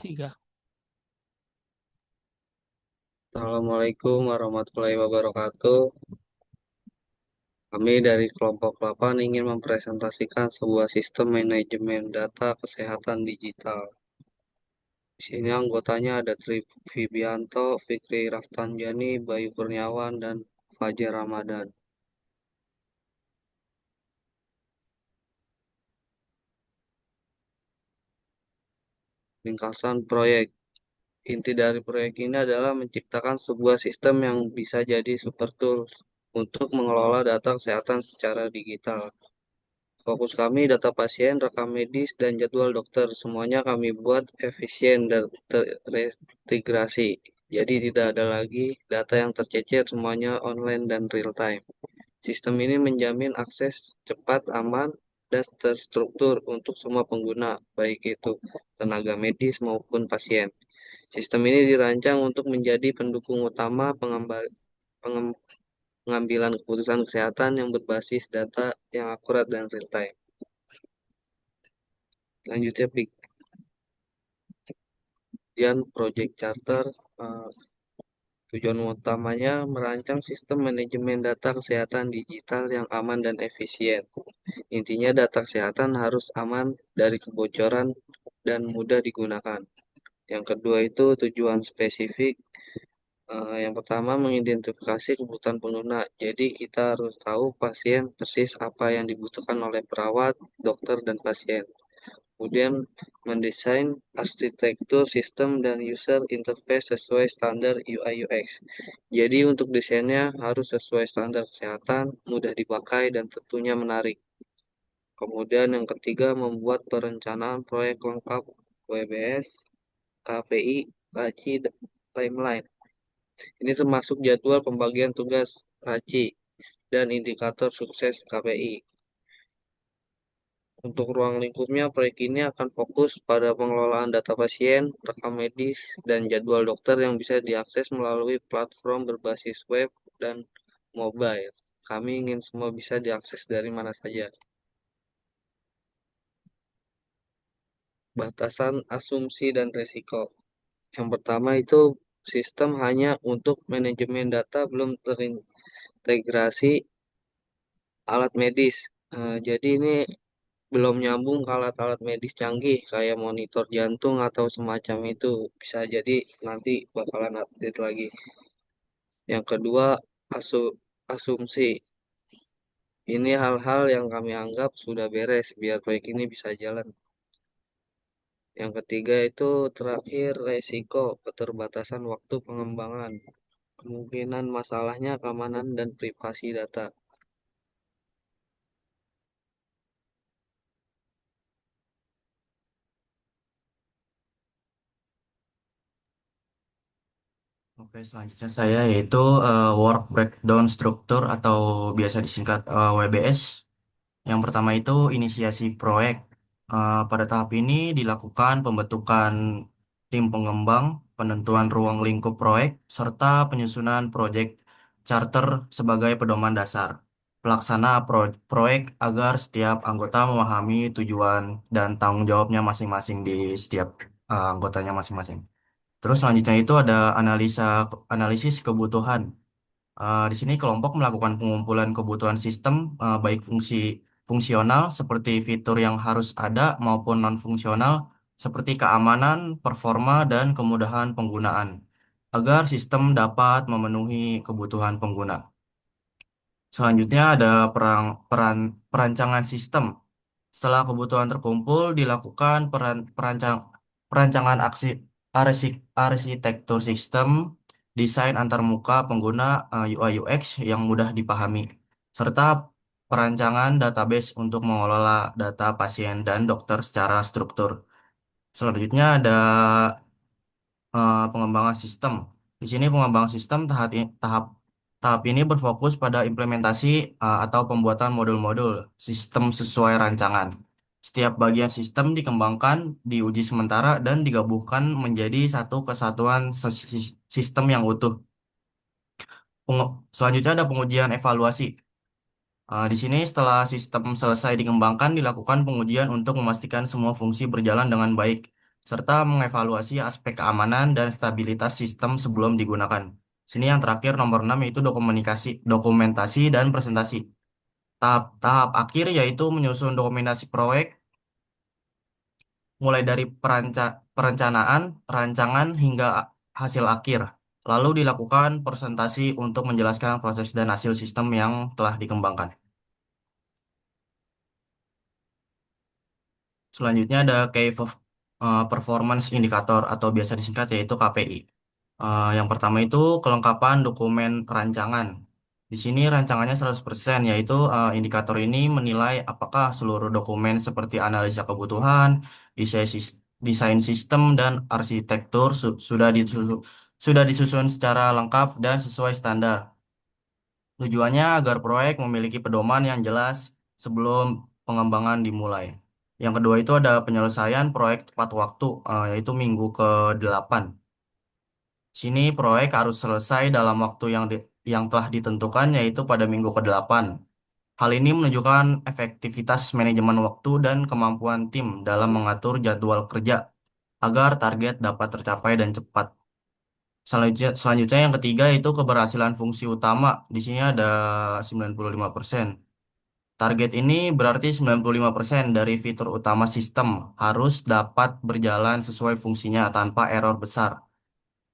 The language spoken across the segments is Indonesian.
Tiga. Assalamualaikum warahmatullahi wabarakatuh. Kami dari kelompok 8 ingin mempresentasikan sebuah sistem manajemen data kesehatan digital. Di sini anggotanya ada Tri Fibianto, Fikri Raftanjani, Bayu Kurniawan, dan Fajar Ramadan. Ringkasan proyek. Inti dari proyek ini adalah menciptakan sebuah sistem yang bisa jadi super tools untuk mengelola data kesehatan secara digital. Fokus kami data pasien, rekam medis, dan jadwal dokter. Semuanya kami buat efisien dan terintegrasi. Jadi tidak ada lagi data yang tercecer, semuanya online dan real time. Sistem ini menjamin akses cepat, aman, dan terstruktur untuk semua pengguna, baik itu tenaga medis maupun pasien. Sistem ini dirancang untuk menjadi pendukung utama pengambilan keputusan kesehatan yang berbasis data yang akurat dan real time. Selanjutnya, Pikiran Project Charter, eh, tujuan utamanya merancang sistem manajemen data kesehatan digital yang aman dan efisien. Intinya data kesehatan harus aman dari kebocoran dan mudah digunakan. Yang kedua itu tujuan spesifik. Yang pertama mengidentifikasi kebutuhan pengguna. Jadi kita harus tahu pasien persis apa yang dibutuhkan oleh perawat, dokter, dan pasien. Kemudian mendesain arsitektur sistem dan user interface sesuai standar UI UX. Jadi untuk desainnya harus sesuai standar kesehatan, mudah dipakai, dan tentunya menarik. Kemudian yang ketiga membuat perencanaan proyek lengkap WBS, KPI, RACI, dan timeline. Ini termasuk jadwal pembagian tugas RACI dan indikator sukses KPI. Untuk ruang lingkupnya, proyek ini akan fokus pada pengelolaan data pasien, rekam medis, dan jadwal dokter yang bisa diakses melalui platform berbasis web dan mobile. Kami ingin semua bisa diakses dari mana saja. Batasan asumsi dan risiko. Yang pertama itu sistem hanya untuk manajemen data belum terintegrasi alat medis. Jadi ini belum nyambung ke alat-alat medis canggih kayak monitor jantung atau semacam itu. Bisa jadi nanti bakalan update lagi. Yang kedua, asumsi. Ini hal-hal yang kami anggap sudah beres biar proyek ini bisa jalan. Yang ketiga itu terakhir resiko keterbatasan waktu pengembangan. Kemungkinan masalahnya keamanan dan privasi data. Oke, selanjutnya saya yaitu work breakdown struktur atau biasa disingkat WBS. Yang pertama itu inisiasi proyek. Pada tahap ini dilakukan pembentukan tim pengembang, penentuan ruang lingkup proyek, serta penyusunan proyek charter sebagai pedoman dasar. Pelaksana proyek agar setiap anggota memahami tujuan dan tanggung jawabnya masing-masing di setiap anggotanya masing-masing. Terus selanjutnya itu ada analisis kebutuhan. Di sini kelompok melakukan pengumpulan kebutuhan sistem baik fungsional seperti fitur yang harus ada maupun non-fungsional seperti keamanan, performa, dan kemudahan penggunaan agar sistem dapat memenuhi kebutuhan pengguna. Selanjutnya ada perancangan sistem. Setelah kebutuhan terkumpul, dilakukan perancangan arsitektur sistem, desain antarmuka pengguna UI UX yang mudah dipahami, serta perancangan database untuk mengelola data pasien dan dokter secara struktur. Selanjutnya ada pengembangan sistem. Di sini pengembangan sistem tahap ini berfokus pada implementasi atau pembuatan modul-modul sistem sesuai rancangan. Setiap bagian sistem dikembangkan, diuji sementara, dan digabungkan menjadi satu kesatuan sistem yang utuh. Selanjutnya ada pengujian evaluasi. Di sini setelah sistem selesai dikembangkan, dilakukan pengujian untuk memastikan semua fungsi berjalan dengan baik. serta mengevaluasi aspek keamanan dan stabilitas sistem sebelum digunakan. Sini yang terakhir nomor 6 yaitu dokumentasi dan presentasi. Tahap akhir yaitu menyusun dokumentasi proyek mulai dari perencanaan, rancangan hingga hasil akhir. Lalu dilakukan presentasi untuk menjelaskan proses dan hasil sistem yang telah dikembangkan. Selanjutnya ada Performance Indicator atau biasa disingkat yaitu KPI. Yang pertama itu kelengkapan dokumen rancangan. Di sini rancangannya 100%, yaitu indikator ini menilai apakah seluruh dokumen seperti analisa kebutuhan, desain sistem, dan arsitektur sudah disusun secara lengkap dan sesuai standar. Tujuannya agar proyek memiliki pedoman yang jelas sebelum pengembangan dimulai. Yang kedua itu ada penyelesaian proyek tepat waktu, yaitu minggu ke-8. Sini proyek harus selesai dalam waktu yang telah ditentukan, yaitu pada minggu ke-8. Hal ini menunjukkan efektivitas manajemen waktu dan kemampuan tim dalam mengatur jadwal kerja agar target dapat tercapai dan cepat. Selanjutnya yang ketiga itu keberhasilan fungsi utama. Di sini ada 95%. Target ini berarti 95% dari fitur utama sistem harus dapat berjalan sesuai fungsinya tanpa error besar.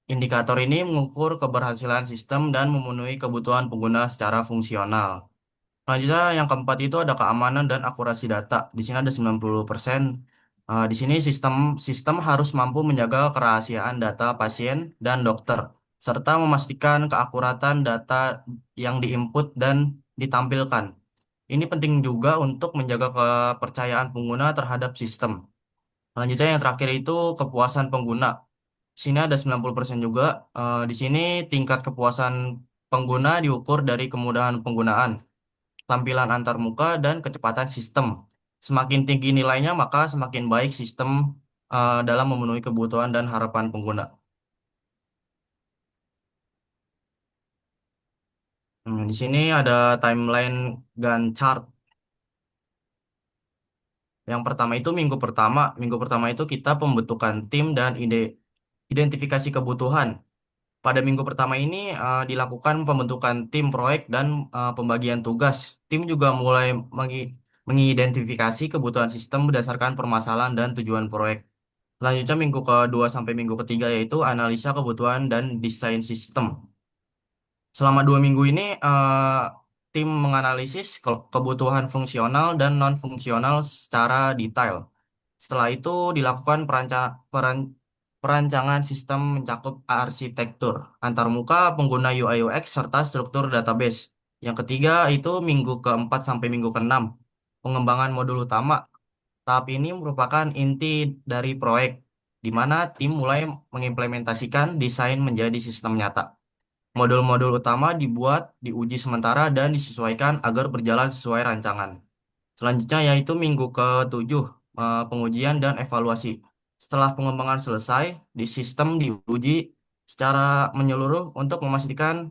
Indikator ini mengukur keberhasilan sistem dan memenuhi kebutuhan pengguna secara fungsional. Selanjutnya yang keempat itu ada keamanan dan akurasi data. Di sini ada 90%. Di sini sistem harus mampu menjaga kerahasiaan data pasien dan dokter, serta memastikan keakuratan data yang diinput dan ditampilkan. Ini penting juga untuk menjaga kepercayaan pengguna terhadap sistem. Selanjutnya yang terakhir itu kepuasan pengguna. Di sini ada 90% juga. Di sini tingkat kepuasan pengguna diukur dari kemudahan penggunaan, tampilan antarmuka, dan kecepatan sistem. Semakin tinggi nilainya, maka semakin baik sistem dalam memenuhi kebutuhan dan harapan pengguna. Di sini ada timeline Gantt chart. Yang pertama itu minggu pertama. Minggu pertama itu kita pembentukan tim dan identifikasi kebutuhan. Pada minggu pertama ini dilakukan pembentukan tim proyek dan pembagian tugas. Tim juga mulai mengidentifikasi kebutuhan sistem berdasarkan permasalahan dan tujuan proyek. Selanjutnya minggu kedua sampai minggu ketiga yaitu analisa kebutuhan dan desain sistem. Selama 2 minggu ini tim menganalisis kebutuhan fungsional dan non-fungsional secara detail. Setelah itu dilakukan perancangan sistem mencakup arsitektur, antarmuka, pengguna UI UX, serta struktur database. Yang ketiga itu minggu keempat sampai minggu keenam, pengembangan modul utama. Tahap ini merupakan inti dari proyek, di mana tim mulai mengimplementasikan desain menjadi sistem nyata. Modul-modul utama dibuat, diuji sementara, dan disesuaikan agar berjalan sesuai rancangan. Selanjutnya yaitu minggu ke-7, pengujian dan evaluasi. Setelah pengembangan selesai, di sistem diuji secara menyeluruh untuk memastikan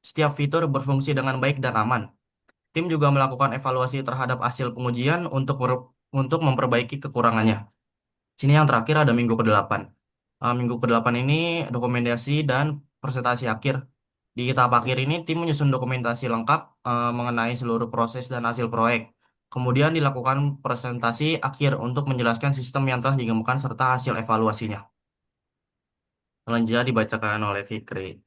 setiap fitur berfungsi dengan baik dan aman. Tim juga melakukan evaluasi terhadap hasil pengujian untuk memperbaiki kekurangannya. Sini yang terakhir ada minggu ke-8. Minggu ke-8 ini dokumentasi dan presentasi akhir. Di tahap akhir ini tim menyusun dokumentasi lengkap mengenai seluruh proses dan hasil proyek. Kemudian dilakukan presentasi akhir untuk menjelaskan sistem yang telah dikembangkan serta hasil evaluasinya. Selanjutnya dibacakan oleh Fikri.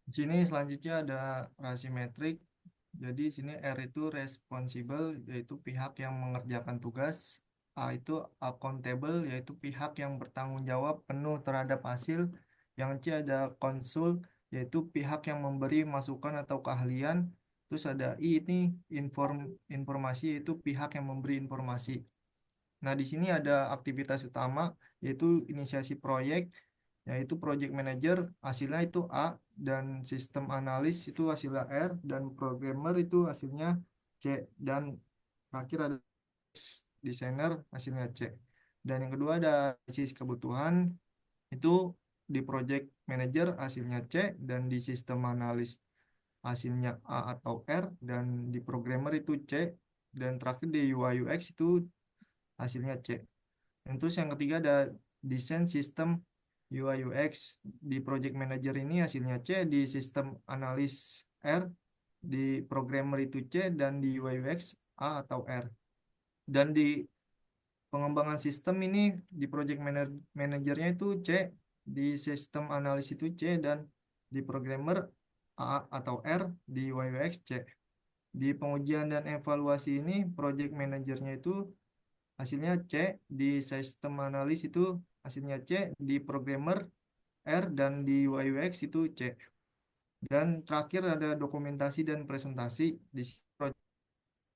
Di sini selanjutnya ada rasi metrik. Jadi di sini R itu responsible, yaitu pihak yang mengerjakan tugas. A itu accountable, yaitu pihak yang bertanggung jawab penuh terhadap hasil. Yang C ada konsul, yaitu pihak yang memberi masukan atau keahlian. Terus ada I ini informasi, yaitu pihak yang memberi informasi. Nah, di sini ada aktivitas utama, yaitu inisiasi proyek, yaitu project manager hasilnya itu A, dan sistem analis itu hasilnya R, dan programmer itu hasilnya C, dan terakhir ada desainer hasilnya C. Dan yang kedua ada analisis kebutuhan, itu di project manager hasilnya C, dan di sistem analis hasilnya A atau R, dan di programmer itu C, Dan terakhir di UI UX itu hasilnya C. Dan terus yang ketiga ada desain sistem UI UX. Di project manager ini hasilnya C, di sistem analis R, di programmer itu C, dan di UI UX A atau R. Dan di pengembangan sistem ini di manajernya itu C, di sistem analis itu C, dan di programmer A atau R, di UI UX C. Di pengujian dan evaluasi ini project manajernya itu hasilnya C, di sistem analis itu hasilnya C, di programmer R, dan di UI UX itu C. Dan terakhir ada dokumentasi dan presentasi di project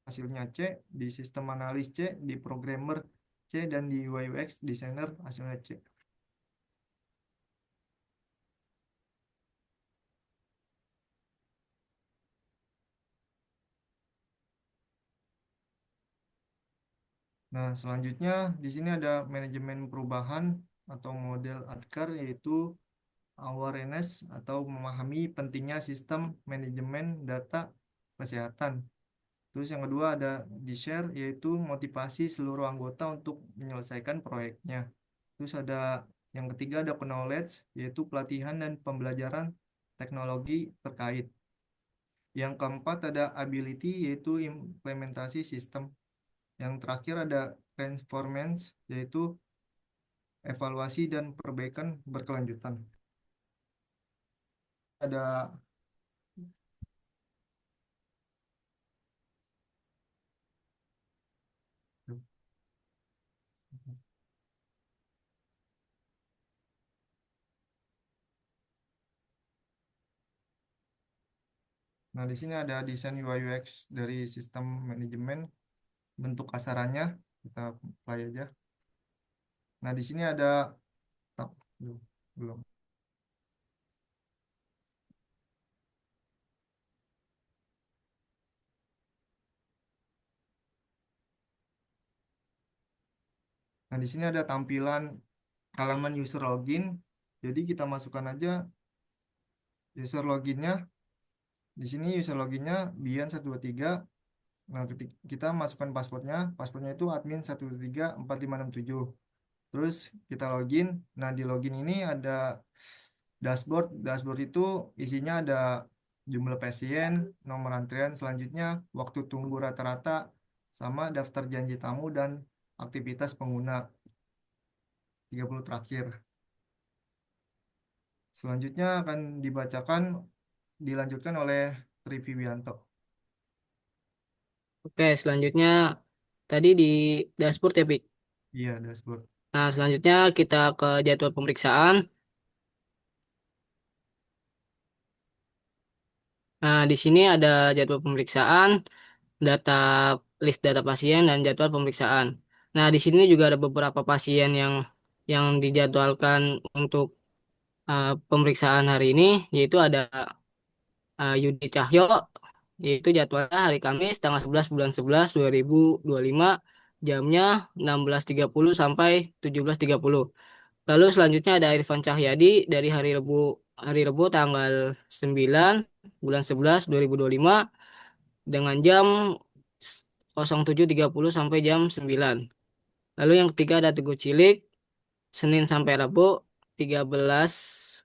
hasilnya C, di sistem analis C, di programmer C, dan di UI UX designer hasilnya C. Nah, selanjutnya di sini ada manajemen perubahan atau model ADKAR, yaitu awareness atau memahami pentingnya sistem manajemen data kesehatan. Terus yang kedua ada di share, yaitu motivasi seluruh anggota untuk menyelesaikan proyeknya. Terus ada yang ketiga ada knowledge, yaitu pelatihan dan pembelajaran teknologi terkait. Yang keempat ada ability, yaitu implementasi sistem. Yang terakhir ada transformance, yaitu evaluasi dan perbaikan berkelanjutan. Ada. Nah, di sini ada desain UI UX dari sistem manajemen, bentuk kasarannya kita play aja. Nah, di sini ada belum. belum. Nah, di sini ada tampilan halaman user login. Jadi kita masukkan aja user loginnya. Di sini user loginnya Bian123. Nah, kita masukkan passwordnya. Passwordnya itu admin1234567. Terus kita login. Nah, di login ini ada dashboard. Dashboard itu isinya ada jumlah pasien, nomor antrian, selanjutnya waktu tunggu rata-rata, sama daftar janji tamu dan aktivitas pengguna 30 terakhir. Selanjutnya akan dilanjutkan oleh Trivi Wianto. Oke, selanjutnya tadi di dashboard ya, Pi. Iya, dashboard. Nah, selanjutnya kita ke jadwal pemeriksaan. Nah, di sini ada jadwal pemeriksaan, data list data pasien dan jadwal pemeriksaan. Nah, di sini juga ada beberapa pasien yang dijadwalkan untuk pemeriksaan hari ini, yaitu ada Yudi Cahyo, yaitu jadwalnya hari Kamis tanggal 11 bulan 11 2025, jamnya 16.30 sampai 17.30. Lalu selanjutnya ada Irfan Cahyadi dari hari Rabu tanggal 9 bulan 11 2025 dengan jam 07.30 sampai jam 9. Lalu yang ketiga ada Teguh Cilik Senin sampai Rabu 13.00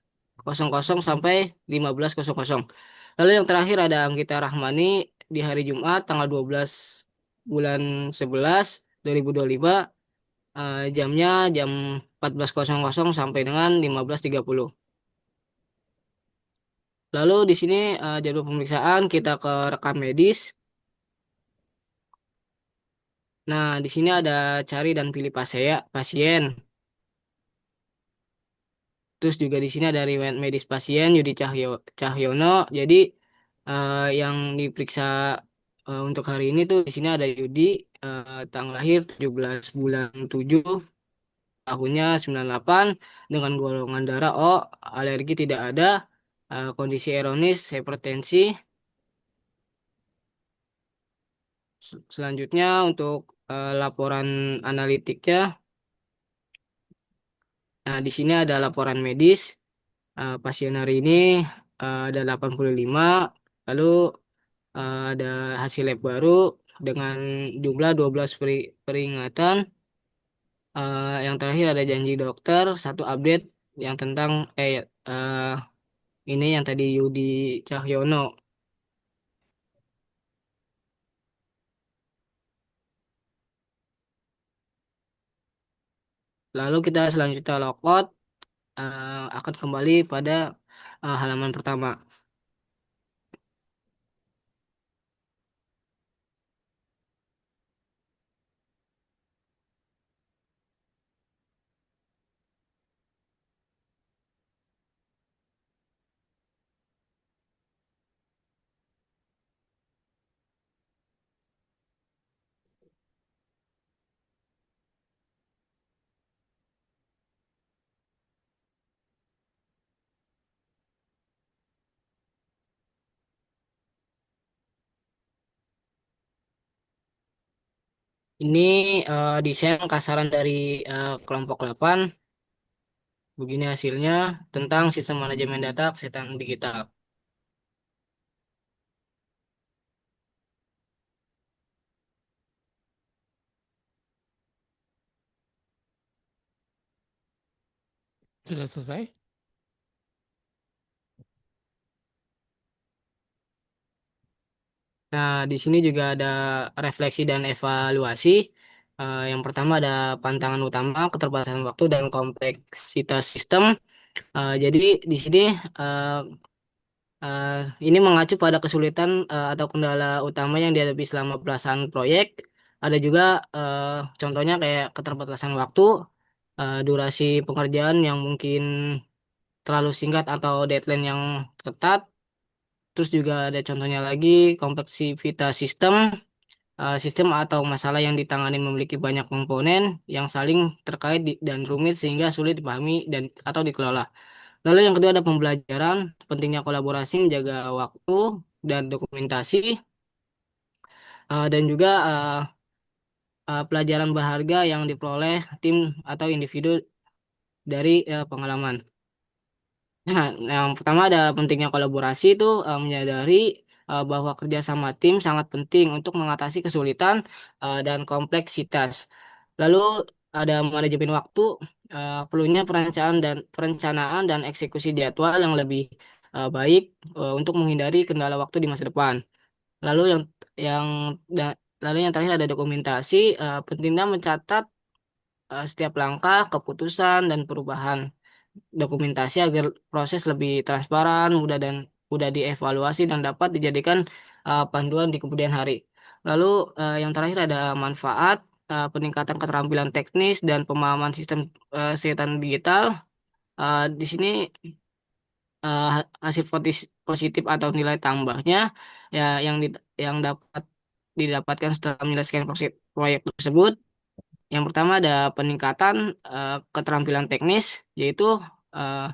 sampai 15.00. Lalu yang terakhir ada Anggita Rahmani di hari Jumat tanggal 12 bulan 11 2025, jamnya jam 14.00 sampai dengan 15.30. Lalu di sini jadwal pemeriksaan kita ke rekam medis. Nah, di sini ada cari dan pilih pasien. Terus juga di sini ada riwayat medis pasien Yudi Cahyono. Jadi yang diperiksa untuk hari ini tuh di sini ada Yudi, tanggal lahir 17 bulan 7 tahunnya 98, dengan golongan darah O, alergi tidak ada, kondisi ironis hipertensi. Selanjutnya untuk laporan analitiknya. Nah, di sini ada laporan medis. Pasien hari ini ada 85. Lalu ada hasil lab baru dengan jumlah 12 peringatan. Yang terakhir ada janji dokter, satu update yang tentang eh, ini yang tadi Yudi Cahyono. Lalu kita selanjutnya logout, akan kembali pada halaman pertama. Ini desain kasaran dari kelompok 8. Begini hasilnya tentang sistem manajemen data kesehatan digital. Sudah selesai? Nah, di sini juga ada refleksi dan evaluasi. Yang pertama ada pantangan utama, keterbatasan waktu dan kompleksitas sistem. Jadi di sini eh, eh, ini mengacu pada kesulitan atau kendala utama yang dihadapi selama pelaksanaan proyek. Ada juga contohnya kayak keterbatasan waktu, durasi pengerjaan yang mungkin terlalu singkat atau deadline yang ketat. Terus juga ada contohnya lagi kompleksitas sistem. Sistem atau masalah yang ditangani memiliki banyak komponen yang saling terkait dan rumit sehingga sulit dipahami dan atau dikelola. Lalu yang kedua ada pembelajaran, pentingnya kolaborasi, menjaga waktu dan dokumentasi, dan juga pelajaran berharga yang diperoleh tim atau individu dari pengalaman. Nah, yang pertama ada pentingnya kolaborasi itu menyadari bahwa kerjasama tim sangat penting untuk mengatasi kesulitan dan kompleksitas. Lalu ada manajemen waktu, perlunya perencanaan dan eksekusi jadwal yang lebih baik untuk menghindari kendala waktu di masa depan. Lalu yang da- lalu yang terakhir ada dokumentasi, pentingnya mencatat setiap langkah, keputusan dan perubahan dokumentasi agar proses lebih transparan, mudah dievaluasi dan dapat dijadikan panduan di kemudian hari. Lalu yang terakhir ada manfaat, peningkatan keterampilan teknis dan pemahaman sistem kesehatan digital. Di sini hasil positif atau nilai tambahnya ya yang dapat didapatkan setelah menyelesaikan proyek tersebut. Yang pertama ada peningkatan keterampilan teknis, yaitu eh,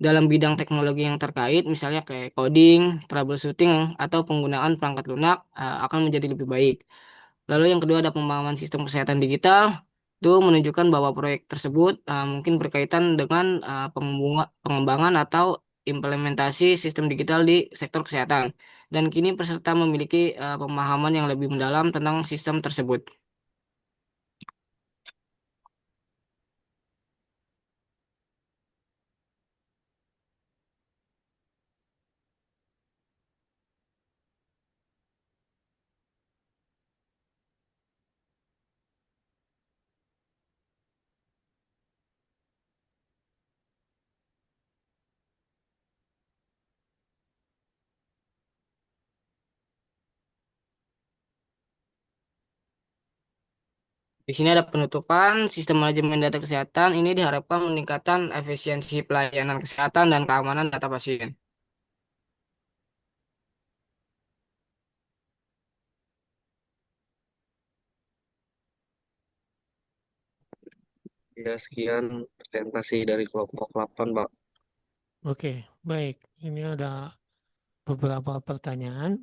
dalam bidang teknologi yang terkait, misalnya kayak coding, troubleshooting, atau penggunaan perangkat lunak akan menjadi lebih baik. Lalu yang kedua ada pemahaman sistem kesehatan digital, itu menunjukkan bahwa proyek tersebut mungkin berkaitan dengan pengembangan atau implementasi sistem digital di sektor kesehatan. Dan kini peserta memiliki pemahaman yang lebih mendalam tentang sistem tersebut. Di sini ada penutupan sistem manajemen data kesehatan. Ini diharapkan meningkatkan efisiensi pelayanan kesehatan dan keamanan data pasien. Ya, sekian presentasi dari kelompok 8, Pak. Oke, baik. Ini ada beberapa pertanyaan.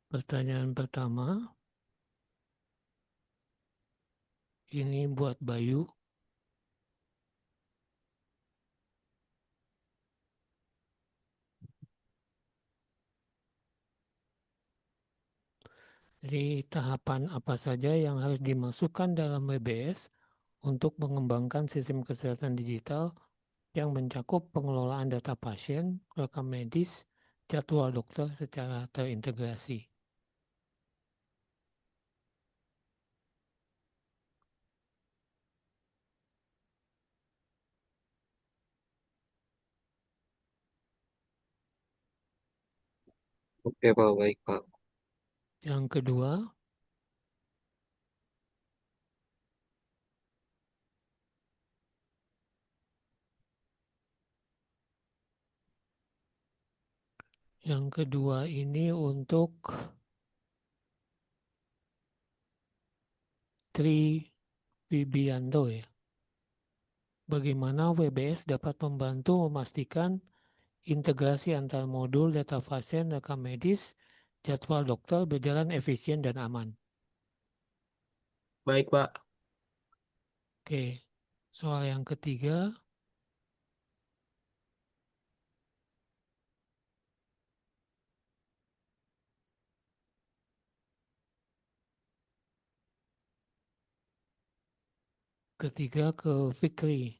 Pertanyaan pertama, Ini buat Bayu. Jadi tahapan apa saja yang harus dimasukkan dalam WBS untuk mengembangkan sistem kesehatan digital yang mencakup pengelolaan data pasien, rekam medis, jadwal dokter secara terintegrasi. Oke Pak, baik Pak. Yang kedua, ini untuk Tri Wibianto ya. Bagaimana WBS dapat membantu memastikan integrasi antar modul data pasien, rekam medis, jadwal dokter berjalan efisien dan aman. Baik, Pak. Oke, soal yang ketiga, ke Fikri.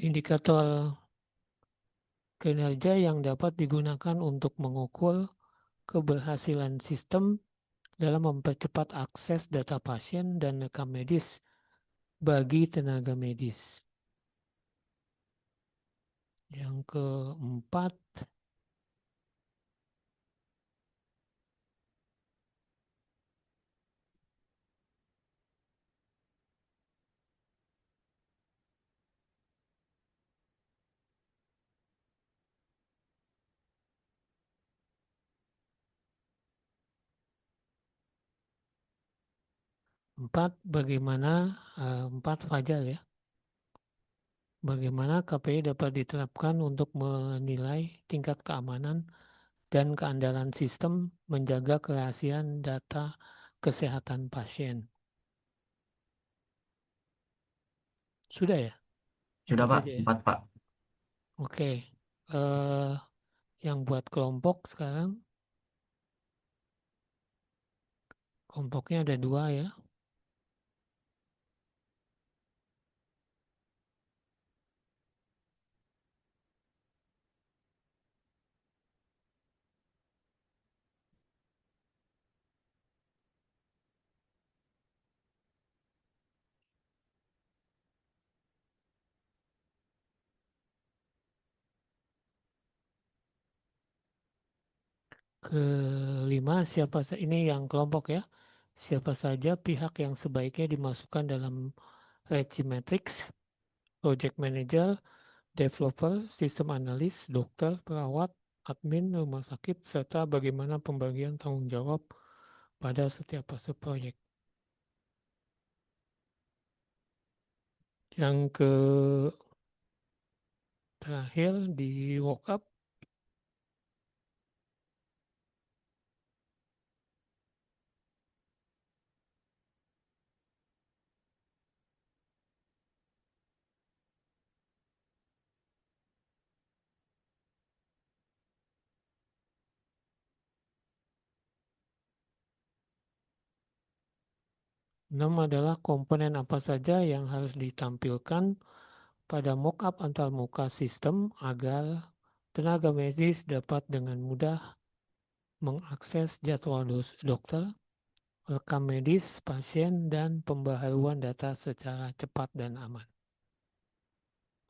Indikator kinerja yang dapat digunakan untuk mengukur keberhasilan sistem dalam mempercepat akses data pasien dan rekam medis bagi tenaga medis. Yang keempat, bagaimana empat Fajar ya. Bagaimana KPI dapat diterapkan untuk menilai tingkat keamanan dan keandalan sistem menjaga kerahasiaan data kesehatan pasien. Sudah ya? Sudah Itu Pak, saja ya. 4 Pak. Oke. Eh, yang buat kelompok sekarang, kelompoknya ada 2 ya. Kelima, ini yang kelompok ya. Siapa saja pihak yang sebaiknya dimasukkan dalam Regimetrix, project manager, developer, sistem analis, dokter, perawat, admin rumah sakit, serta bagaimana pembagian tanggung jawab pada setiap fase proyek. Yang terakhir di workup, adalah komponen apa saja yang harus ditampilkan pada mockup antarmuka sistem agar tenaga medis dapat dengan mudah mengakses jadwal dokter, rekam medis pasien, dan pembaharuan data secara cepat dan aman.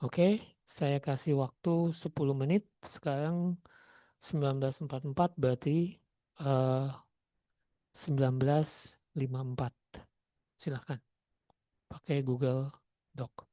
Oke, saya kasih waktu 10 menit. Sekarang 19.44 berarti 19.54. Silahkan pakai Google Doc.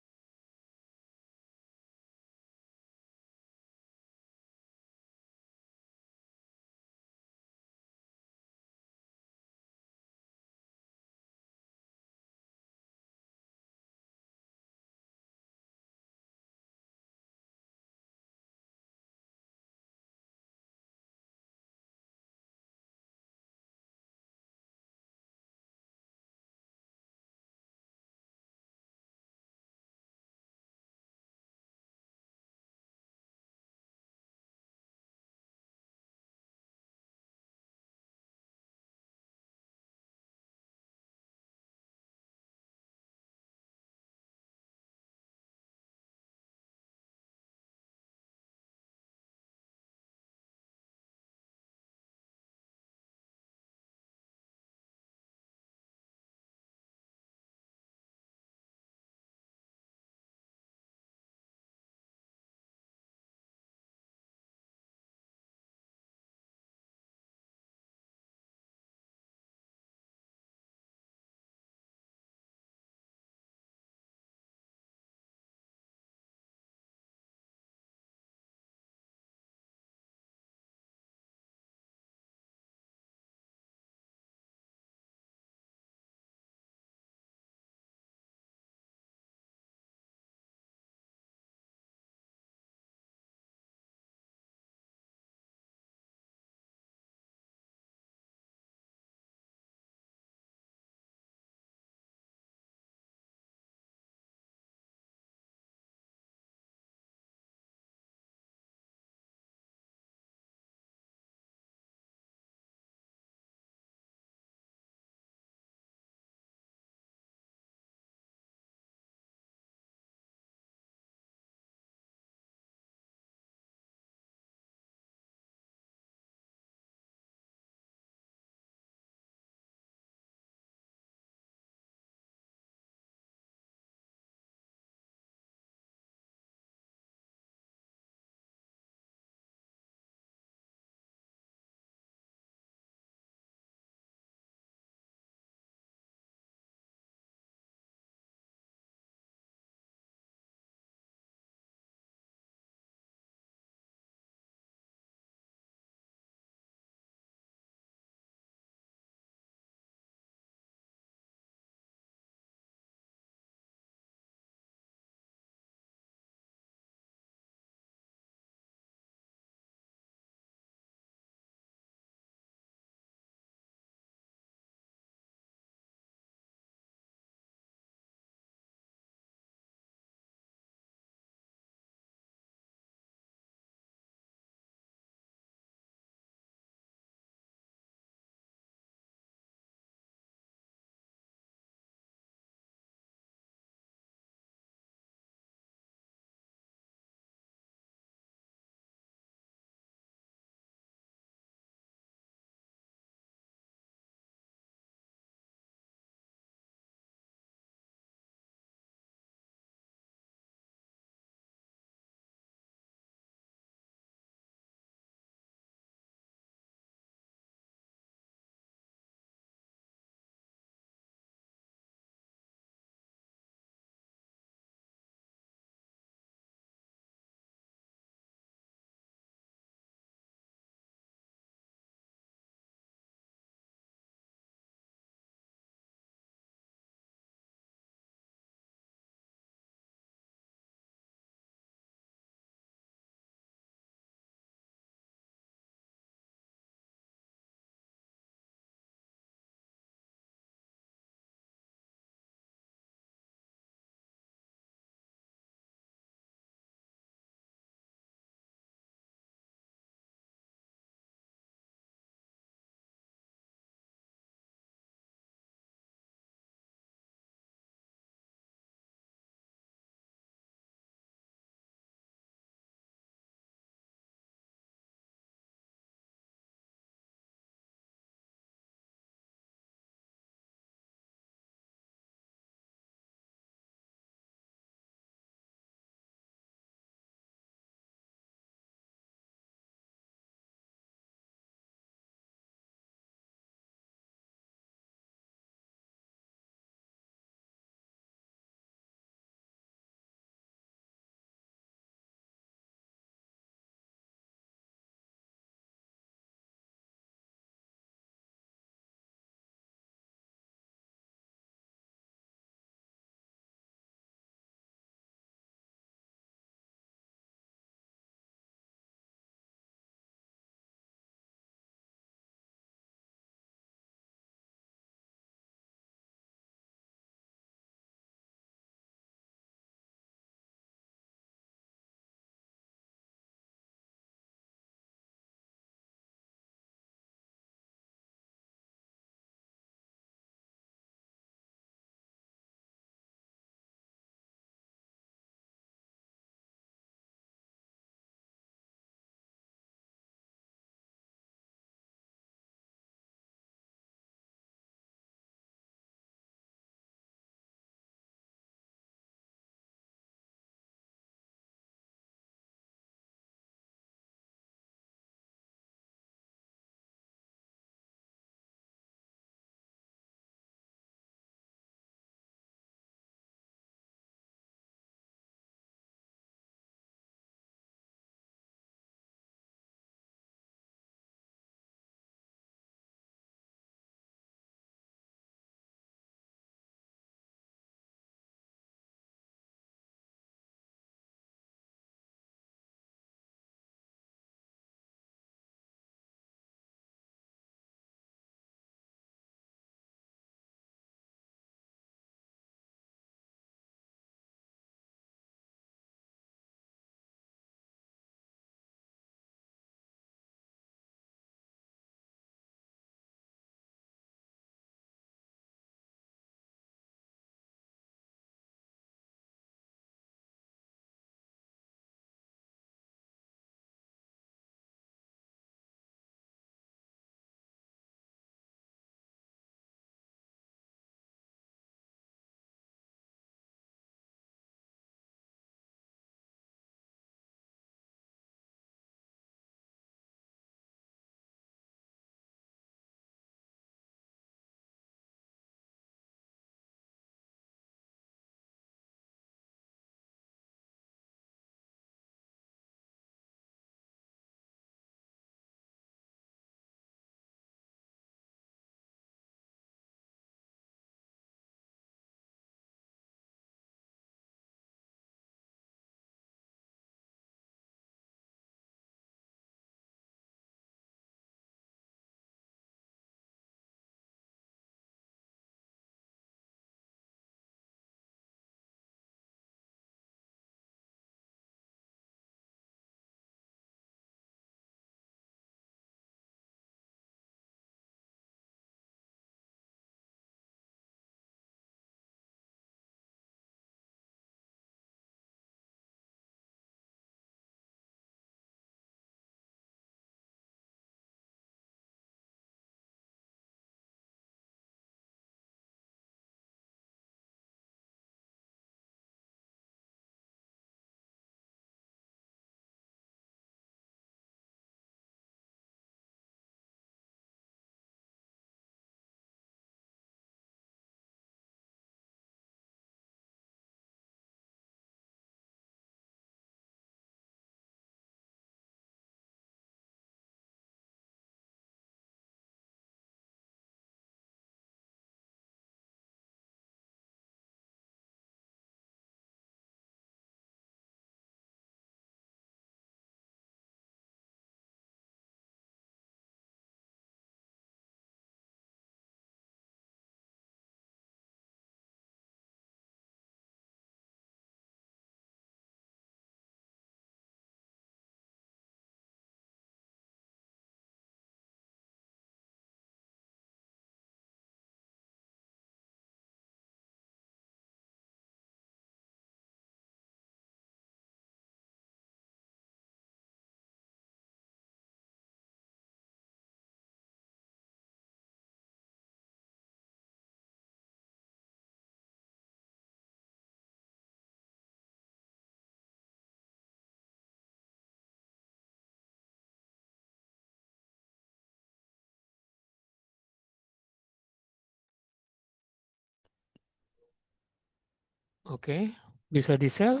Oke, bisa di-share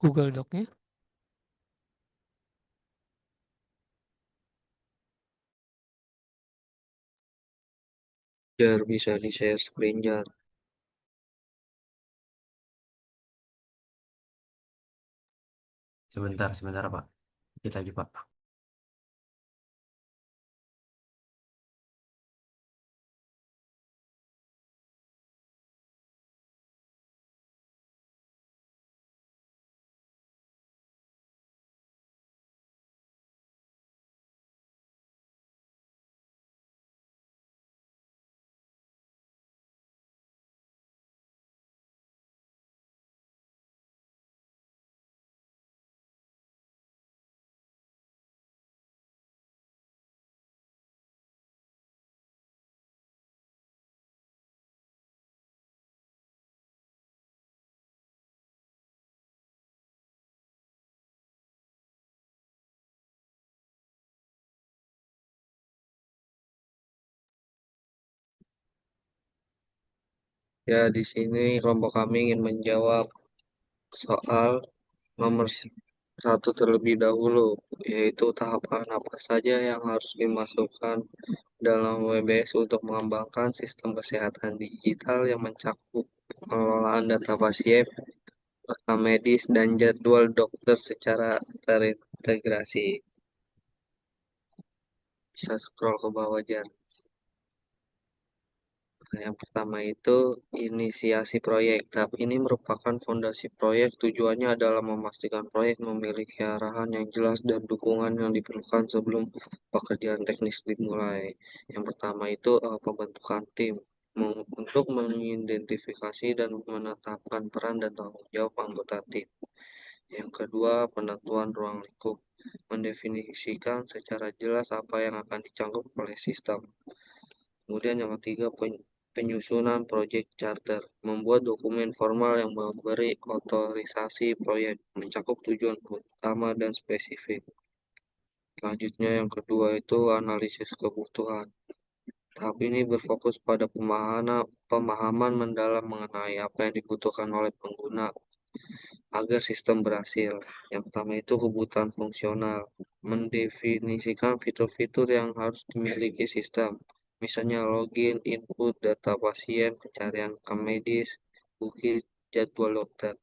Google Doc-nya? Jar bisa di share screen jar. Sebentar, sebentar Pak. Dikit lagi Pak. Ya, di sini kelompok kami ingin menjawab soal nomor satu terlebih dahulu, yaitu tahapan apa saja yang harus dimasukkan dalam WBS untuk mengembangkan sistem kesehatan digital yang mencakup pengelolaan data pasien, rekam medis, dan jadwal dokter secara terintegrasi. Bisa scroll ke bawah aja. Nah, yang pertama itu inisiasi proyek. Tahap ini merupakan fondasi proyek. Tujuannya adalah memastikan proyek memiliki arahan yang jelas dan dukungan yang diperlukan sebelum pekerjaan teknis dimulai. Yang pertama itu pembentukan tim untuk mengidentifikasi dan menetapkan peran dan tanggung jawab anggota tim. Yang kedua, penentuan ruang lingkup, mendefinisikan secara jelas apa yang akan dicangkup oleh sistem. Kemudian yang ketiga, penyusunan proyek charter, membuat dokumen formal yang memberi otorisasi proyek, mencakup tujuan utama dan spesifik. Selanjutnya yang kedua itu analisis kebutuhan. Tahap ini berfokus pada pemahaman mendalam mengenai apa yang dibutuhkan oleh pengguna agar sistem berhasil. Yang pertama itu kebutuhan fungsional, mendefinisikan fitur-fitur yang harus dimiliki sistem, misalnya login, input, data pasien, pencarian rekam medis, booking, jadwal dokter.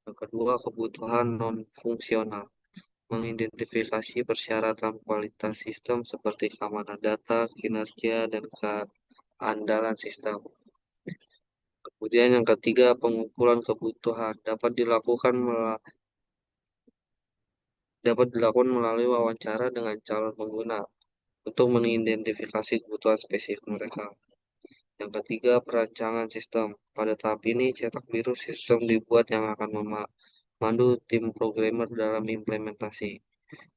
Yang kedua, kebutuhan non-fungsional, mengidentifikasi persyaratan kualitas sistem seperti keamanan data, kinerja, dan keandalan sistem. Kemudian yang ketiga, pengumpulan kebutuhan dapat dilakukan melalui wawancara dengan calon pengguna untuk mengidentifikasi kebutuhan spesifik mereka. Yang ketiga, perancangan sistem. Pada tahap ini, cetak biru sistem dibuat yang akan memandu tim programmer dalam implementasi.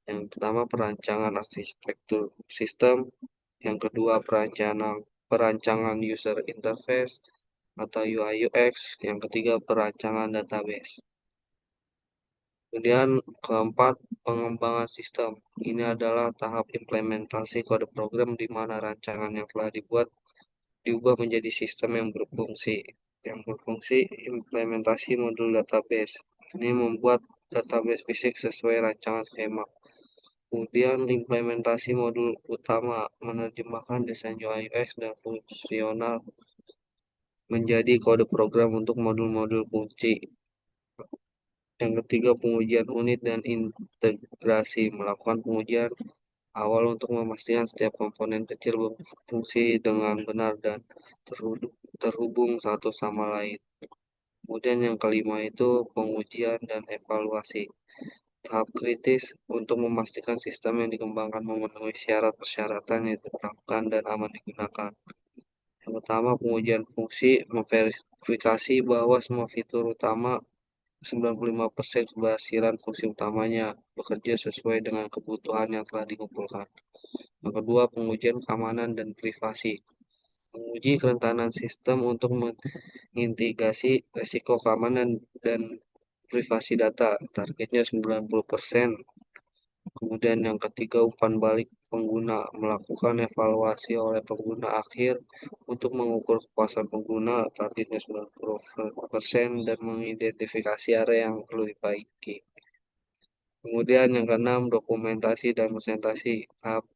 Yang pertama, perancangan arsitektur sistem. Yang kedua, perancangan user interface atau UI UX. Yang ketiga, perancangan database. Kemudian keempat, pengembangan sistem. Ini adalah tahap implementasi kode program di mana rancangan yang telah diubah menjadi sistem yang berfungsi. Yang berfungsi implementasi modul database. Ini membuat database fisik sesuai rancangan skema. Kemudian implementasi modul utama menerjemahkan desain UI UX dan fungsional menjadi kode program untuk modul-modul kunci. Yang ketiga, pengujian unit dan integrasi. Melakukan pengujian awal untuk memastikan setiap komponen kecil berfungsi dengan benar dan terhubung satu sama lain. Kemudian yang kelima itu pengujian dan evaluasi. Tahap kritis untuk memastikan sistem yang dikembangkan memenuhi syarat persyaratan yang ditetapkan dan aman digunakan. Yang pertama, pengujian fungsi, memverifikasi bahwa semua fitur utama 95% keberhasilan fungsi utamanya bekerja sesuai dengan kebutuhan yang telah dikumpulkan. Yang kedua, pengujian keamanan dan privasi. Menguji kerentanan sistem untuk mengintegrasi risiko keamanan dan privasi data. Targetnya 90%. Kemudian yang ketiga, umpan balik pengguna, melakukan evaluasi oleh pengguna akhir untuk mengukur kepuasan pengguna, targetnya 90%, dan mengidentifikasi area yang perlu diperbaiki. Kemudian yang keenam, dokumentasi dan presentasi tahap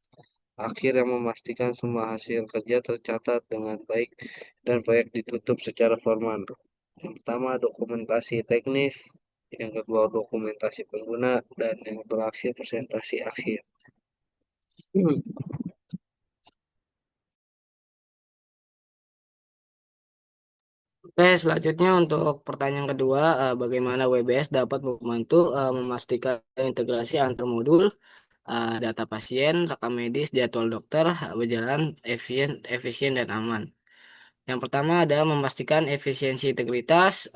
akhir yang memastikan semua hasil kerja tercatat dengan baik dan proyek ditutup secara formal. Yang pertama, dokumentasi teknis, yang kedua, dokumentasi pengguna, dan yang terakhir, presentasi akhir. Oke, selanjutnya untuk pertanyaan kedua, bagaimana WBS dapat membantu memastikan integrasi antar modul, data pasien, rekam medis, jadwal dokter berjalan efisien dan aman. Yang pertama adalah memastikan efisiensi integritas.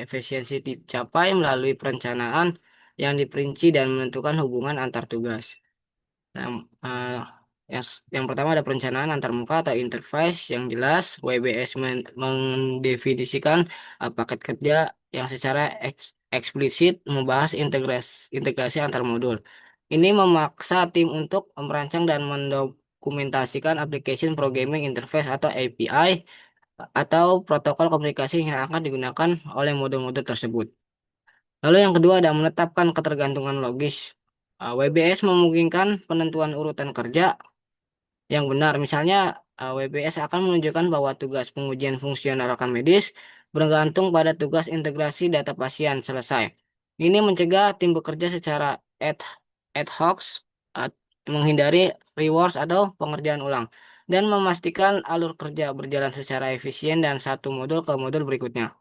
Efisiensi dicapai melalui perencanaan yang diperinci dan menentukan hubungan antar tugas. Yang, eh, yang pertama ada perencanaan antarmuka atau interface yang jelas. WBS mendefinisikan paket kerja yang secara eksplisit membahas integrasi antar modul. Ini memaksa tim untuk merancang dan mendokumentasikan application programming interface atau API atau protokol komunikasi yang akan digunakan oleh modul-modul tersebut. Lalu yang kedua ada menetapkan ketergantungan logis. WBS memungkinkan penentuan urutan kerja yang benar. Misalnya, WBS akan menunjukkan bahwa tugas pengujian fungsional rekam medis bergantung pada tugas integrasi data pasien selesai. Ini mencegah tim bekerja secara ad, ad hoc, uh, menghindari reworks atau pengerjaan ulang, dan memastikan alur kerja berjalan secara efisien dan satu modul ke modul berikutnya.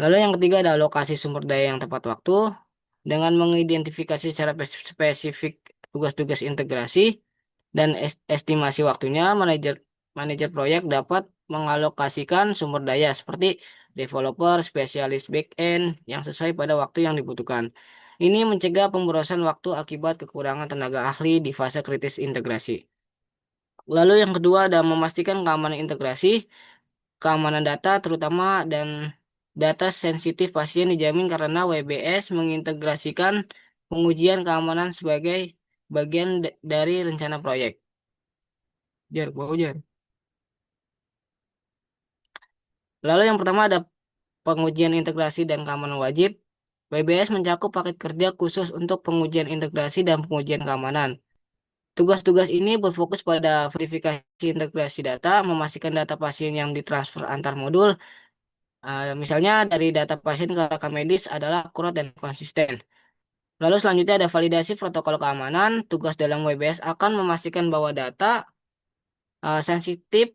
Lalu yang ketiga ada alokasi sumber daya yang tepat waktu dengan mengidentifikasi secara spesifik tugas-tugas integrasi dan estimasi waktunya, manajer proyek dapat mengalokasikan sumber daya seperti developer, spesialis back-end yang sesuai pada waktu yang dibutuhkan. Ini mencegah pemborosan waktu akibat kekurangan tenaga ahli di fase kritis integrasi. Lalu yang kedua ada memastikan keamanan integrasi, keamanan data terutama dan data sensitif pasien dijamin karena WBS mengintegrasikan pengujian keamanan sebagai bagian dari rencana proyek. Jar, bawa jar. Lalu yang pertama ada pengujian integrasi dan keamanan wajib. WBS mencakup paket kerja khusus untuk pengujian integrasi dan pengujian keamanan. Tugas-tugas ini berfokus pada verifikasi integrasi data, memastikan data pasien yang ditransfer antar modul, misalnya dari data pasien ke rekam medis adalah akurat dan konsisten. Lalu selanjutnya ada validasi protokol keamanan. Tugas dalam WBS akan memastikan bahwa data sensitif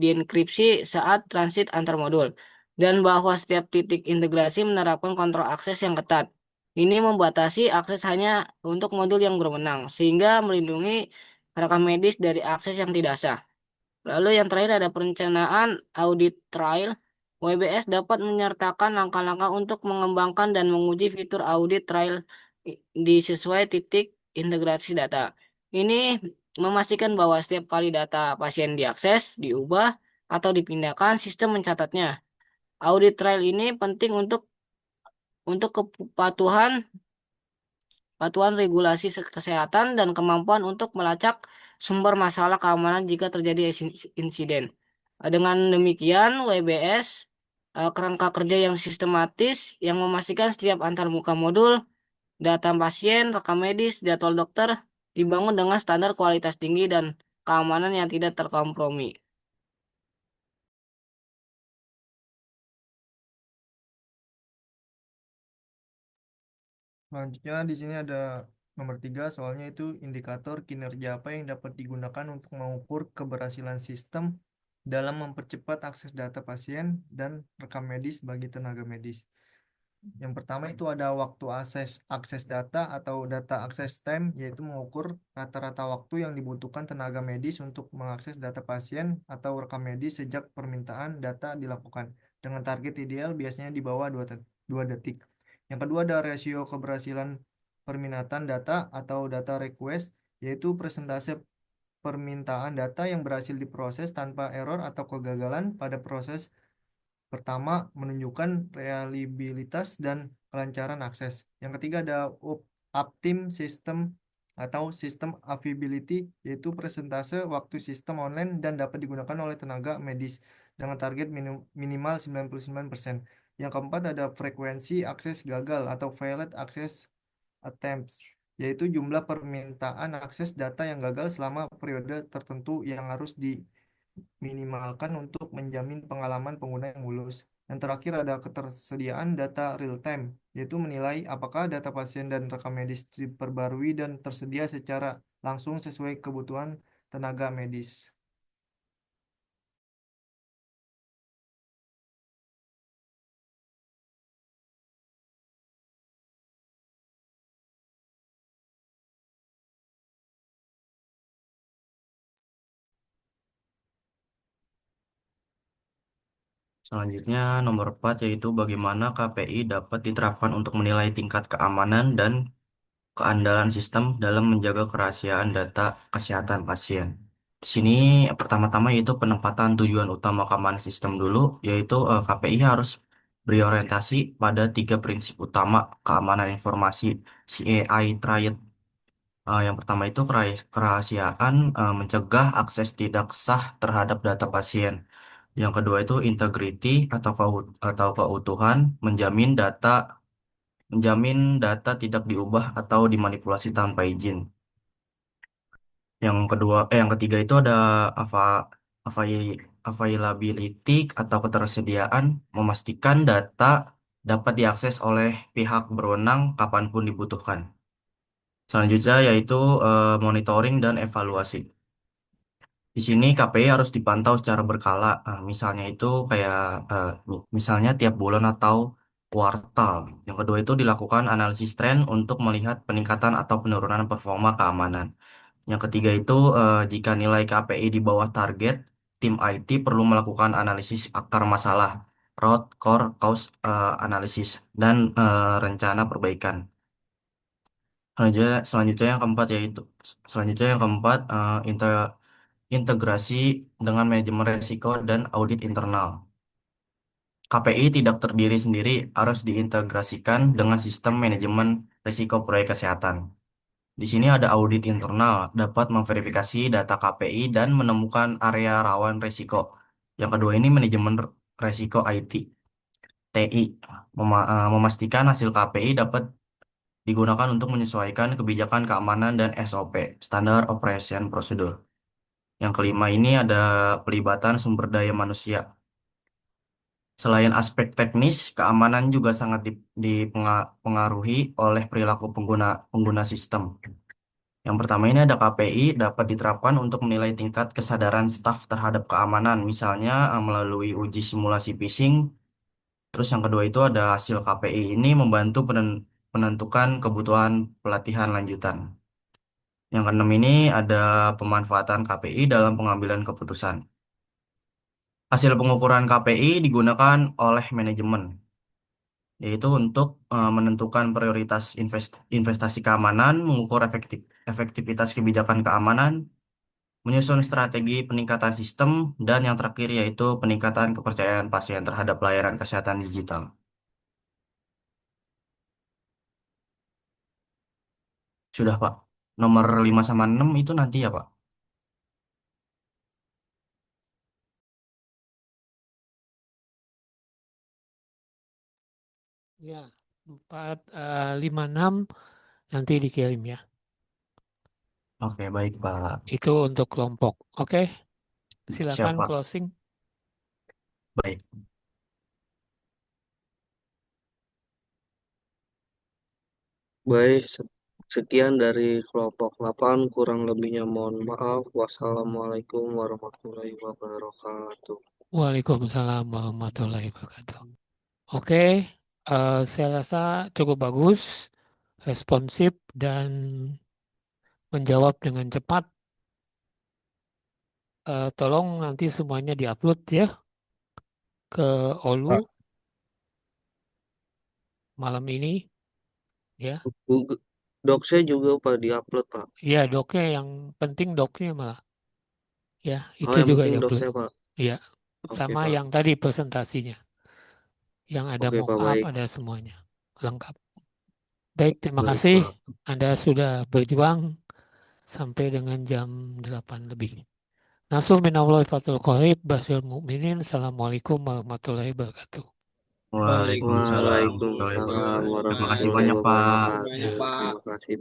dienkripsi saat transit antar modul dan bahwa setiap titik integrasi menerapkan kontrol akses yang ketat. Ini membatasi akses hanya untuk modul yang berwenang sehingga melindungi rekam medis dari akses yang tidak sah. Lalu yang terakhir ada perencanaan audit trial. WBS dapat menyertakan langkah-langkah untuk mengembangkan dan menguji fitur audit trial di sesuai titik integrasi data. Ini memastikan bahwa setiap kali data pasien diakses, diubah, atau dipindahkan, sistem mencatatnya. Audit trial ini penting untuk kepatuhan regulasi kesehatan dan kemampuan untuk melacak sumber masalah keamanan jika terjadi insiden. Dengan demikian, WBS kerangka kerja yang sistematis yang memastikan setiap antarmuka modul, data pasien, rekam medis, jadwal dokter dibangun dengan standar kualitas tinggi dan keamanan yang tidak terkompromi. Selanjutnya di sini ada nomor 3, soalnya itu indikator kinerja apa yang dapat digunakan untuk mengukur keberhasilan sistem dalam mempercepat akses data pasien dan rekam medis bagi tenaga medis. Yang pertama itu ada waktu akses data atau data access time, yaitu mengukur rata-rata waktu yang dibutuhkan tenaga medis untuk mengakses data pasien atau rekam medis sejak permintaan data dilakukan. Dengan target ideal biasanya di bawah 2 detik. Yang kedua ada rasio keberhasilan permintaan data atau data request, yaitu persentase permintaan data yang berhasil diproses tanpa error atau kegagalan pada proses pertama, menunjukkan reliabilitas dan kelancaran akses. Yang ketiga ada Uptime System atau sistem availability, yaitu persentase waktu sistem online dan dapat digunakan oleh tenaga medis dengan target minimal 99%. Yang keempat ada frekuensi akses gagal atau failed access attempts, yaitu jumlah permintaan akses data yang gagal selama periode tertentu yang harus diminimalkan untuk menjamin pengalaman pengguna yang mulus. Yang terakhir ada ketersediaan data real time, yaitu menilai apakah data pasien dan rekam medis diperbarui dan tersedia secara langsung sesuai kebutuhan tenaga medis. Selanjutnya nomor 4 yaitu bagaimana KPI dapat diterapkan untuk menilai tingkat keamanan dan keandalan sistem dalam menjaga kerahasiaan data kesehatan pasien. Di sini pertama-tama yaitu penempatan tujuan utama keamanan sistem dulu, yaitu KPI harus berorientasi pada tiga prinsip utama keamanan informasi CAI triad. Yang pertama itu kerahasiaan, mencegah akses tidak sah terhadap data pasien. Yang kedua itu integrity atau keutuhan, menjamin data tidak diubah atau dimanipulasi tanpa izin. Yang ketiga itu ada avai- availability atau ketersediaan, memastikan data dapat diakses oleh pihak berwenang kapanpun dibutuhkan. Selanjutnya yaitu monitoring dan evaluasi. Di sini KPI harus dipantau secara berkala. Misalnya itu kayak misalnya tiap bulan atau kuartal. Yang kedua itu dilakukan analisis tren untuk melihat peningkatan atau penurunan performa keamanan. Yang ketiga itu jika nilai KPI di bawah target, tim IT perlu melakukan analisis akar masalah, root core cause analysis, dan rencana perbaikan. Selanjutnya yang keempat integrasi dengan manajemen risiko dan audit internal. KPI tidak terdiri sendiri, harus diintegrasikan dengan sistem manajemen risiko proyek kesehatan. Di sini ada audit internal, dapat memverifikasi data KPI dan menemukan area rawan risiko. Yang kedua ini manajemen risiko IT, TI, memastikan hasil KPI dapat digunakan untuk menyesuaikan kebijakan keamanan dan SOP, Standard Operation Procedure. Yang kelima ini ada pelibatan sumber daya manusia. Selain aspek teknis, keamanan juga sangat dipengaruhi oleh perilaku pengguna pengguna sistem. Yang pertama ini ada KPI dapat diterapkan untuk menilai tingkat kesadaran staf terhadap keamanan, misalnya melalui uji simulasi phishing. Terus yang kedua itu ada hasil KPI ini membantu penentukan kebutuhan pelatihan lanjutan. Yang keenam ini ada pemanfaatan KPI dalam pengambilan keputusan. Hasil pengukuran KPI digunakan oleh manajemen, yaitu untuk menentukan prioritas investasi keamanan, mengukur efektivitas kebijakan keamanan, menyusun strategi peningkatan sistem, dan yang terakhir yaitu peningkatan kepercayaan pasien terhadap layanan kesehatan digital. Sudah, Pak. Nomor 5 sama 6 itu nanti ya, Pak. Ya, 4, 5, 6 nanti dikirim ya. Oke, baik, Pak. Itu untuk kelompok. Oke, Siap, silakan Pak. closing. Baik. Baik, sekian dari kelompok 8, kurang lebihnya mohon maaf. Wassalamualaikum warahmatullahi wabarakatuh. Waalaikumsalam warahmatullahi wabarakatuh. Oke, saya rasa cukup bagus, responsif, dan menjawab dengan cepat. Tolong nanti semuanya diupload ya ke Olu Pak. malam ini ya. Google Docs-nya juga Pak diupload Pak. Ya, doknya yang penting doknya malah ya Oh itu yang juga penting diupload. docs-nya Pak. Ya, Oke sama Pak. yang tadi presentasinya, yang ada Oke mock Pak up, baik. ada semuanya lengkap. Baik, terima Baik kasih Pak. Anda sudah berjuang sampai dengan jam 8 lebih. Nasuh minallahi fatul qorib, basyir mu'minin. Assalamualaikum warahmatullahi wabarakatuh. Waalaikumsalam warahmatullahi Waalaikumsalam wabarakatuh. Terima kasih warahmatullahi banyak, Pak. wabarakatuh. Terima kasih.